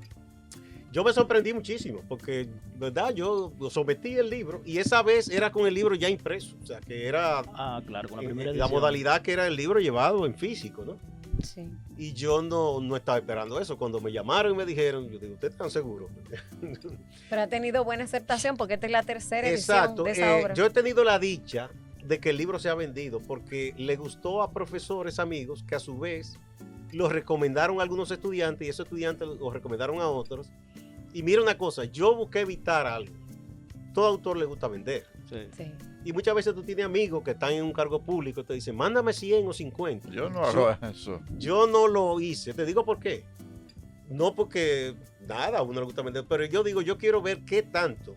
yo me sorprendí muchísimo porque, ¿verdad? Yo sometí el libro y esa vez era con el libro ya impreso, o sea, que era Ah, claro, con la en primera la edición. modalidad que era el libro llevado en físico, ¿no? sí. Y yo no estaba esperando eso. Cuando me llamaron y me dijeron, yo digo, ¿usted está seguro? Pero ha tenido buena aceptación porque esta es la tercera edición Exacto. de esa obra. Yo he tenido la dicha de que el libro se ha vendido porque le gustó a profesores amigos que a su vez lo recomendaron a algunos estudiantes y esos estudiantes lo recomendaron a otros. Y mira una cosa, yo busqué evitar algo. Todo autor le gusta vender. Sí. Y muchas veces tú tienes amigos que están en un cargo público y te dicen, mándame 100 o 50. Yo no hago eso. Yo no lo hice. Te digo por qué. No porque nada, a uno le gusta vender, pero yo digo, yo quiero ver qué tanto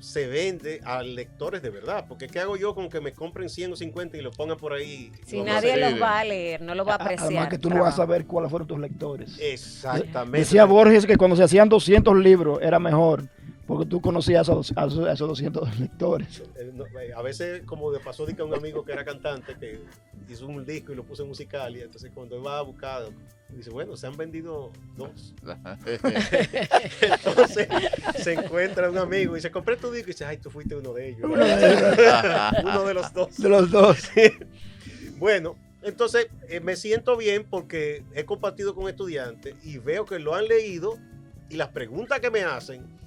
se vende a lectores de verdad. Porque ¿qué hago yo con que me compren 100 o 50 y lo pongan por ahí? Si Lo nadie sí, los va a leer, no lo va a apreciar. Además que tú no vas a saber cuáles fueron tus lectores. Exactamente. Decía Borges que cuando se hacían 200 libros era mejor, Porque tú conocías a esos 200 lectores. A veces, como le pasó a un amigo que era cantante, que hizo un disco y lo puso en musical, y entonces cuando él va a buscar, dice, bueno, se han vendido 2. Entonces se encuentra un amigo y dice, compré tu disco, y dice, ay, tú fuiste uno de ellos. Uno de los 2. De los 2. Bueno, entonces me siento bien porque he compartido con estudiantes y veo que lo han leído y las preguntas que me hacen,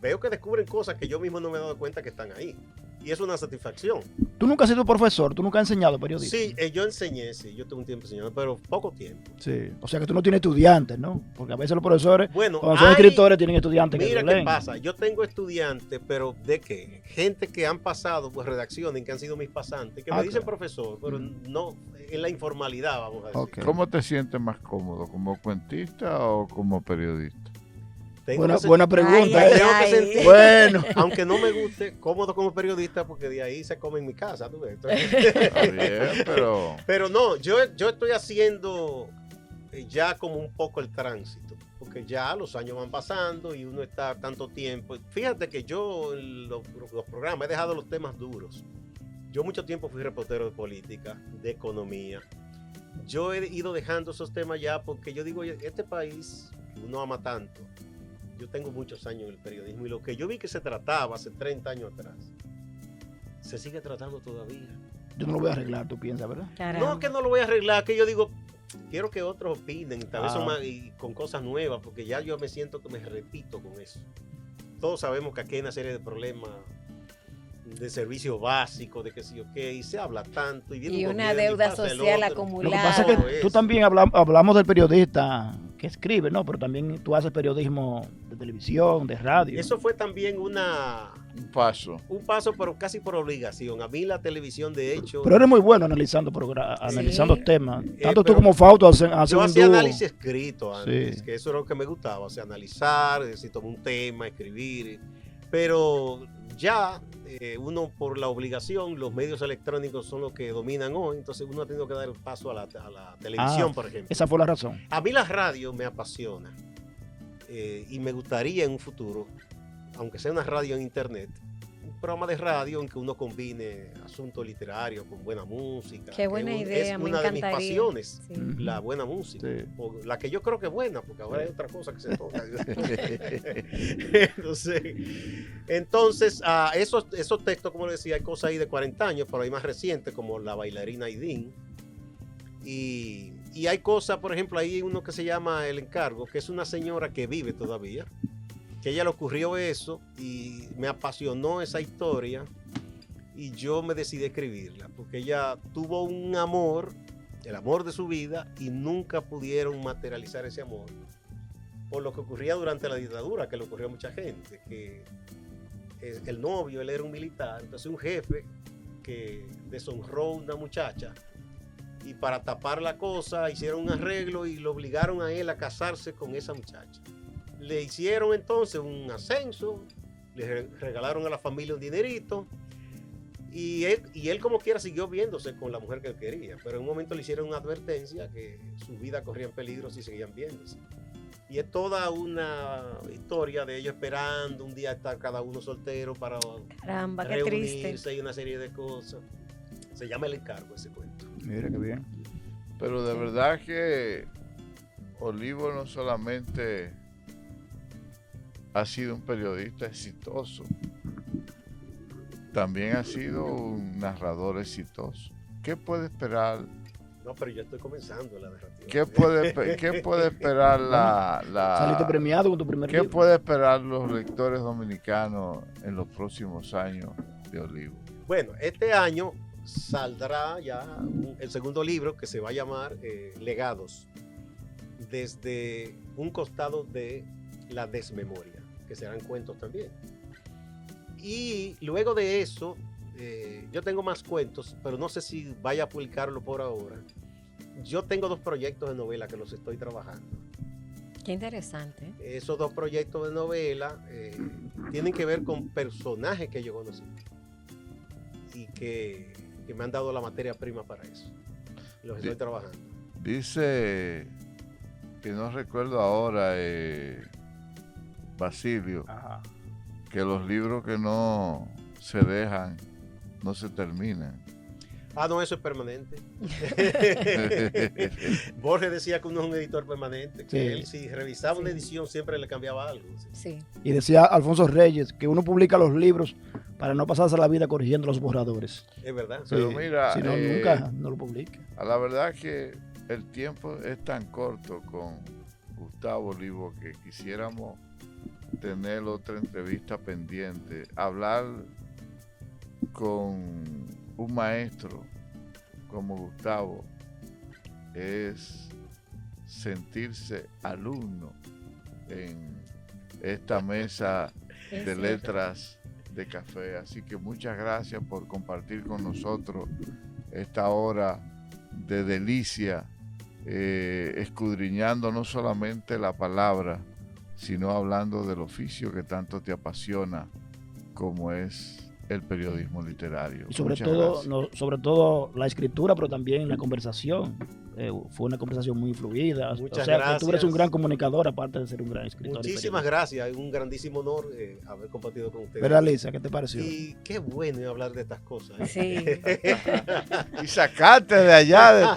veo que descubren cosas que yo mismo no me he dado cuenta que están ahí. Y es una satisfacción. Tú nunca has sido profesor, tú nunca has enseñado periodismo. Sí, yo enseñé, sí, yo tengo un tiempo enseñando, pero poco tiempo. Sí. O sea que tú no tienes estudiantes, ¿no? Porque a veces los profesores, bueno, cuando son escritores, tienen estudiantes que mira lo qué leen. pasa, yo tengo estudiantes, pero ¿de qué? Gente que han pasado por redacciones, que han sido mis pasantes, que me dicen profesor, pero no en la informalidad, vamos a decir. Okay. ¿Cómo te sientes más cómodo? ¿Como cuentista o como periodista? Buena pregunta. Bueno, aunque no me guste, cómodo como periodista, porque de ahí se come en mi casa. ¿Tú ves? Está bien, pero no, yo estoy haciendo ya como un poco el tránsito, porque ya los años van pasando y uno está tanto tiempo. Fíjate que yo en los programas he dejado los temas duros. Yo mucho tiempo fui reportero de política, de economía. Yo he ido dejando esos temas ya porque yo digo, este país que uno ama tanto. Yo tengo muchos años en el periodismo y lo que yo vi que se trataba hace 30 años atrás, se sigue tratando todavía. Yo no lo voy a arreglar, tú piensas, ¿verdad? Caramba. No, que no lo voy a arreglar, que yo digo, quiero que otros opinen, tal vez y con cosas nuevas, porque ya yo me siento que me repito con eso. Todos sabemos que aquí hay una serie de problemas de servicios básicos, de qué sé yo qué, y se habla tanto. Y una deuda social acumulada. Lo que pasa es que tú también hablamos del periodista que escribe, ¿no? Pero también tú haces periodismo de televisión, de radio. Eso fue también un paso, pero casi por obligación. A mí la televisión, de hecho... Pero eres muy bueno analizando temas. Tanto tú como Fausto hacen yo hacía análisis escrito antes, sí. Que eso era lo que me gustaba, o sea, analizar, si tomar un tema, escribir. Pero ya uno por la obligación, los medios electrónicos son los que dominan hoy, entonces uno ha tenido que dar el paso a la televisión, por ejemplo. Esa fue la razón. A mí la radio me apasiona y me gustaría en un futuro, aunque sea una radio en internet, un programa de radio en que uno combine asuntos literarios con buena música. Qué buena idea, es me una de mis encantaría. pasiones, Sí. La buena música. Sí. O la que yo creo que es buena, porque ahora hay otra cosa que se toca. Entonces esos textos, como le decía, hay cosas ahí de 40 años, pero hay más recientes, como La bailarina Aidín. Y hay cosas, por ejemplo, hay uno que se llama El Encargo, que es una señora que vive todavía, que ella le ocurrió eso y me apasionó esa historia y yo me decidí a escribirla, porque ella tuvo un amor, el amor de su vida, y nunca pudieron materializar ese amor por lo que ocurría durante la dictadura, que le ocurrió a mucha gente, que el novio, él era un militar, entonces un jefe que deshonró a una muchacha y para tapar la cosa hicieron un arreglo y lo obligaron a él a casarse con esa muchacha. Le hicieron entonces un ascenso, le regalaron a la familia un dinerito y él como quiera siguió viéndose con la mujer que él quería, pero en un momento le hicieron una advertencia que su vida corría en peligro si seguían viéndose. Y es toda una historia de ellos esperando un día estar cada uno soltero para Caramba, qué reunirse triste. y una serie de cosas. Se llama El Encargo ese cuento. Mira qué bien. Pero de verdad que Olivo no solamente ha sido un periodista exitoso, también ha sido un narrador exitoso. ¿Qué puede esperar? No, pero yo estoy comenzando la narrativa. ¿Qué puede esperar Saliste premiado con tu primer ¿Qué libro. puede esperar los lectores dominicanos en los próximos años de Olivo? Bueno, este año saldrá ya el segundo libro que se va a llamar Legados, desde un costado de la desmemoria, que serán cuentos también. Y luego de eso, yo tengo más cuentos, pero no sé si vaya a publicarlo por ahora. Yo tengo 2 proyectos de novela que los estoy trabajando. Qué interesante. Esos 2 proyectos de novela tienen que ver con personajes que yo conocí y que me han dado la materia prima para eso. Los estoy trabajando. Dice, que no recuerdo ahora, Basilio, Ajá. que los libros que no se dejan no se terminan. Ah, no, eso es permanente. Borges decía que uno es un editor permanente, que Sí. él si revisaba una edición siempre le cambiaba algo. Sí. Y decía Alfonso Reyes que uno publica los libros para no pasarse la vida corrigiendo los borradores. Es verdad. Pero Sí, mira, si no, nunca no lo publica. a la verdad que el tiempo es tan corto con Gustavo Olivo que quisiéramos tener otra entrevista pendiente, hablar con un maestro como Gustavo es sentirse alumno en esta mesa Es de cierto. letras de café. Así que muchas gracias por compartir con nosotros esta hora de delicia, escudriñando no solamente la palabra, sino hablando del oficio que tanto te apasiona, como es el periodismo literario. Y sobre Muchas todo, gracias. no, sobre todo la escritura, pero también la conversación. Fue una conversación muy fluida. Muchas o sea, que tú eres gracias. un gran comunicador, aparte de ser un gran escritor. Muchísimas gracias, es un grandísimo honor haber compartido con ustedes. ¿Verdad, Lisa? ¿Qué te pareció? Y qué bueno hablar de estas cosas. Sí. Y sacarte de allá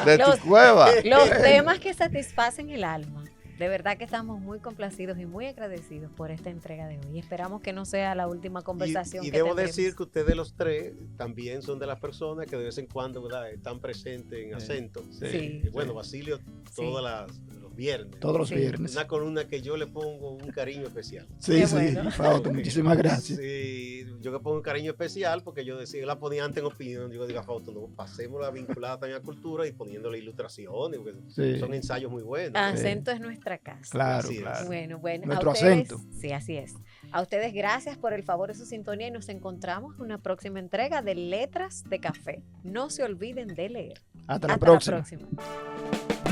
de Los- tu cueva. Los temas que satisfacen el alma. De verdad que estamos muy complacidos y muy agradecidos por esta entrega de hoy. Esperamos que no sea la última conversación Y que debo tendremos. decir que ustedes los tres también son de las personas que de vez en cuando, ¿verdad?, están presentes en acento. Sí. Y bueno, Basilio, los viernes. Todos los Sí. viernes. Una columna que yo le pongo un cariño especial. Sí, Qué sí. bueno. Fausto, muchísimas gracias. Sí, yo le pongo un cariño especial porque yo decía, yo la ponía antes en opinión, yo digo, Fausto, no, pasemos la vinculada también a cultura y poniéndole ilustraciones, porque Sí. son ensayos muy buenos. Acento es nuestra casa. Claro, Así es. claro. Bueno, a Nuestro ustedes, acento. Sí, así es. A ustedes gracias por el favor de su sintonía y nos encontramos en una próxima entrega de Letras de Café. No se olviden de leer. Hasta la Hasta próxima. la próxima.